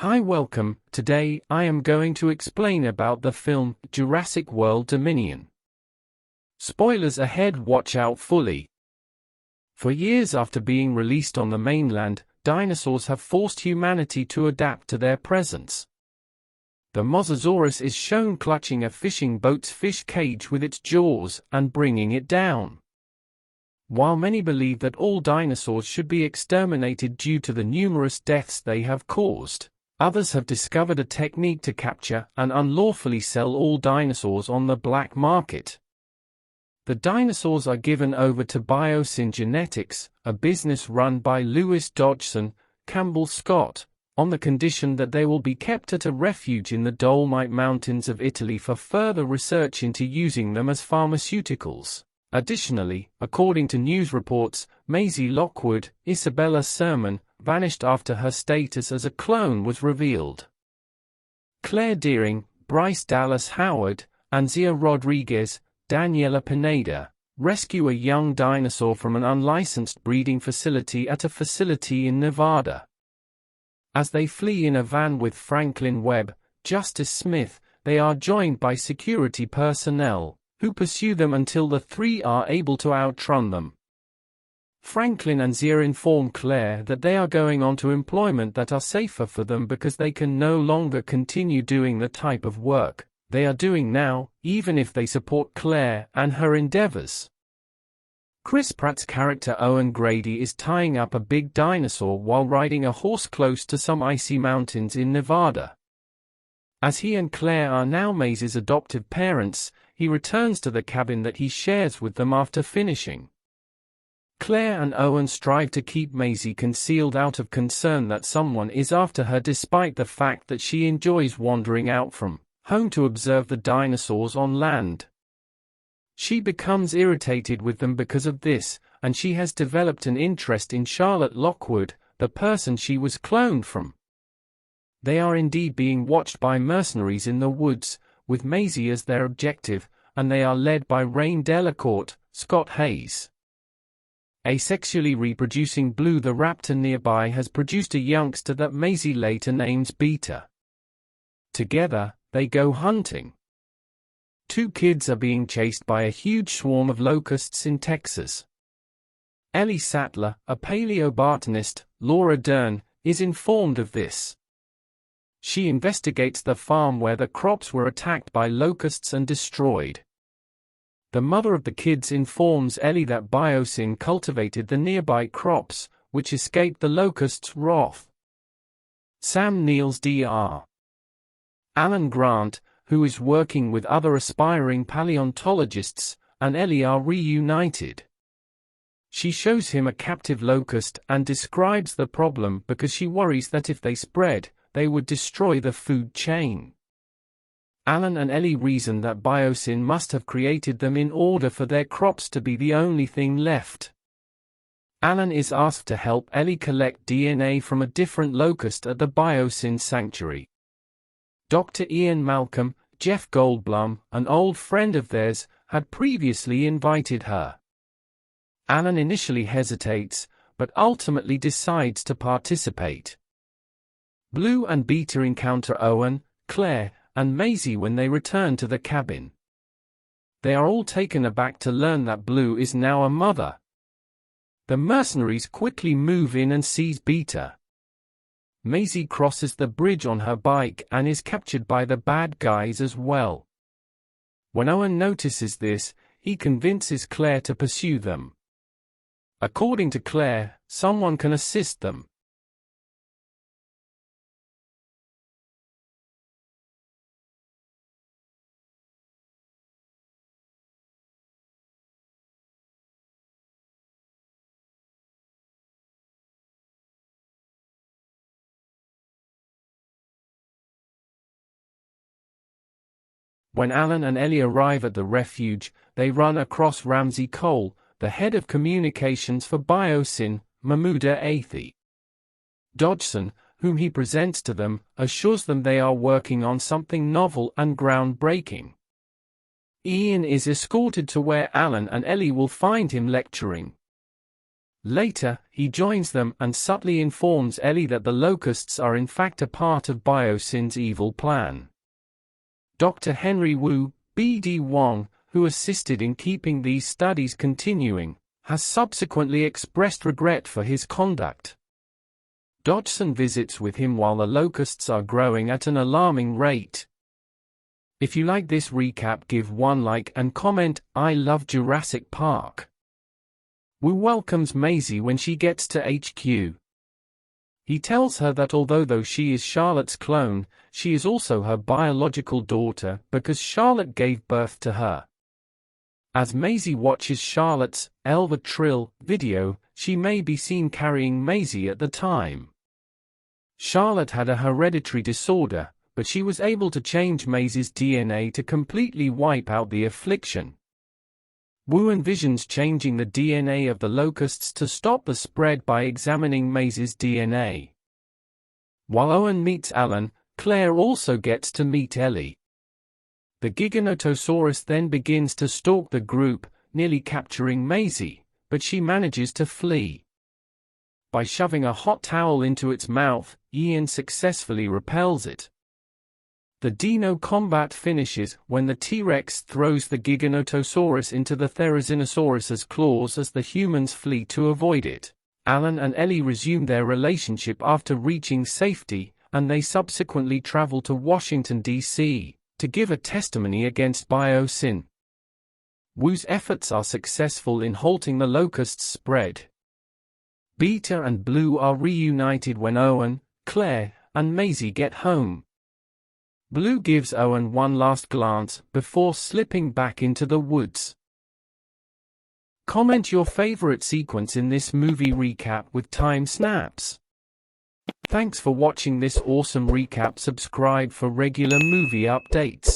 Hi, welcome. Today, I am going to explain about the film Jurassic World Dominion. Spoilers ahead, watch out fully. For years after being released on the mainland, dinosaurs have forced humanity to adapt to their presence. The mosasaurus is shown clutching a fishing boat's fish cage with its jaws and bringing it down. While many believe that all dinosaurs should be exterminated due to the numerous deaths they have caused, others have discovered a technique to capture and unlawfully sell all dinosaurs on the black market. The dinosaurs are given over to Biosyn Genetics, a business run by Lewis Dodgson, Campbell Scott, on the condition that they will be kept at a refuge in the Dolomite Mountains of Italy for further research into using them as pharmaceuticals. Additionally, according to news reports, Maisie Lockwood, Isabella Sermon, vanished after her status as a clone was revealed. Claire Deering, Bryce Dallas Howard, and Zia Rodriguez, Daniela Pineda, rescue a young dinosaur from an unlicensed breeding facility at a facility in Nevada. As they flee in a van with Franklin Webb, Justice Smith, they are joined by security personnel, who pursue them until the three are able to outrun them. Franklin and Zia inform Claire that they are going on to employment that are safer for them because they can no longer continue doing the type of work they are doing now, even if they support Claire and her endeavors. Chris Pratt's character Owen Grady is tying up a big dinosaur while riding a horse close to some icy mountains in Nevada. As he and Claire are now Maisie's adoptive parents, he returns to the cabin that he shares with them after finishing. Claire and Owen strive to keep Maisie concealed out of concern that someone is after her despite the fact that she enjoys wandering out from home to observe the dinosaurs on land. She becomes irritated with them because of this, and she has developed an interest in Charlotte Lockwood, the person she was cloned from. They are indeed being watched by mercenaries in the woods, with Maisie as their objective, and they are led by Rain Delacourt, Scott Hayes. Asexually reproducing Blue the raptor nearby has produced a youngster that Maisie later names Beta. Together, they go hunting. Two kids are being chased by a huge swarm of locusts in Texas. Ellie Sattler, a paleobotanist, Laura Dern, is informed of this. She investigates the farm where the crops were attacked by locusts and destroyed. The mother of the kids informs Ellie that Biosyn cultivated the nearby crops, which escaped the locusts' wrath. Sam Neill's Dr. Alan Grant, who is working with other aspiring paleontologists, and Ellie are reunited. She shows him a captive locust and describes the problem because she worries that if they spread, they would destroy the food chain. Alan and Ellie reason that Biosyn must have created them in order for their crops to be the only thing left. Alan is asked to help Ellie collect DNA from a different locust at the Biosyn sanctuary. Dr. Ian Malcolm, Jeff Goldblum, an old friend of theirs, had previously invited her. Alan initially hesitates, but ultimately decides to participate. Blue and Beta encounter Owen, Claire, and Maisie when they return to the cabin. They are all taken aback to learn that Blue is now a mother. The mercenaries quickly move in and seize Beta. Maisie crosses the bridge on her bike and is captured by the bad guys as well. When Owen notices this, he convinces Claire to pursue them. According to Claire, someone can assist them. When Alan and Ellie arrive at the refuge, they run across Ramsey Cole, the head of communications for Biosyn, Mahmouda Athi. Dodgson, whom he presents to them, assures them they are working on something novel and groundbreaking. Ian is escorted to where Alan and Ellie will find him lecturing. Later, he joins them and subtly informs Ellie that the locusts are in fact a part of Biosyn's evil plan. Dr. Henry Wu, B.D. Wong, who assisted in keeping these studies continuing, has subsequently expressed regret for his conduct. Dodgson visits with him while the locusts are growing at an alarming rate. If you like this recap, give one like and comment, "I love Jurassic Park." Wu welcomes Maisie when she gets to HQ. He tells her that although she is Charlotte's clone, she is also her biological daughter because Charlotte gave birth to her. As Maisie watches Charlotte's Elva Trill video, she may be seen carrying Maisie at the time. Charlotte had a hereditary disorder, but she was able to change Maisie's DNA to completely wipe out the affliction. Wu envisions changing the DNA of the locusts to stop the spread by examining Maisie's DNA. While Owen meets Alan, Claire also gets to meet Ellie. The giganotosaurus then begins to stalk the group, nearly capturing Maisie, but she manages to flee. By shoving a hot towel into its mouth, Ian successfully repels it. The dino combat finishes when the T-Rex throws the giganotosaurus into the therizinosaurus's claws as the humans flee to avoid it. Alan and Ellie resume their relationship after reaching safety, and they subsequently travel to Washington, D.C., to give a testimony against Biosyn. Wu's efforts are successful in halting the locusts' spread. Beta and Blue are reunited when Owen, Claire, and Maisie get home. Blue gives Owen one last glance before slipping back into the woods. Comment your favorite sequence in this movie recap with time snaps. Thanks for watching this awesome recap. Subscribe for regular movie updates.